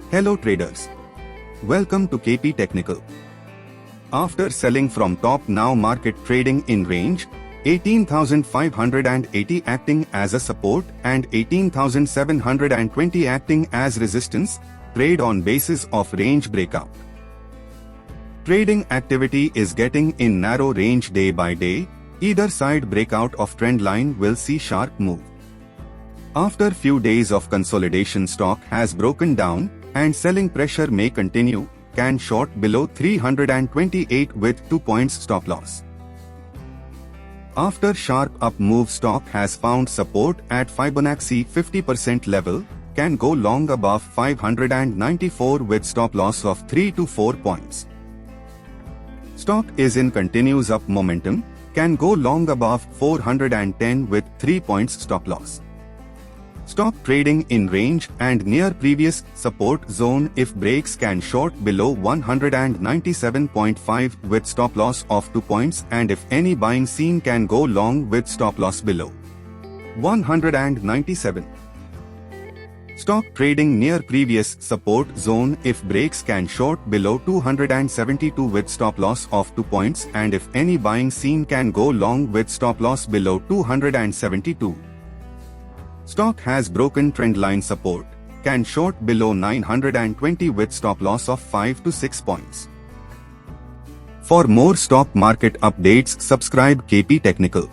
Hello traders. Welcome to KP Technical. After selling from top, now market trading in range 18,580 acting as a support and 18,720 acting as resistance, trade on basis of range breakout. Trading activity is getting in narrow range day by day. Either side breakout of trend line will see sharp move. After few days of consolidation, stock has broken down and selling pressure may continue. Can short below 328 with 2 points stop loss. After sharp up move, stock has found support at Fibonacci 50% level, can go long above 594 with stop loss of 3 to 4 points. Stock is in continuous up momentum, can go long above 410 with 3 points stop loss. Stock trading in range and near previous support zone. If breaks, can short below 197.5 with stop loss of 2 points, and if any buying seen, can go long with stop loss below 197. Stock trading near previous support zone. If breaks, can short below 272 with stop loss of 2 points, and if any buying seen, can go long with stop loss below 272. Stock has broken trendline support, can short below 920 with stop loss of 5 to 6 points. For more stock market updates, subscribe KP Technical.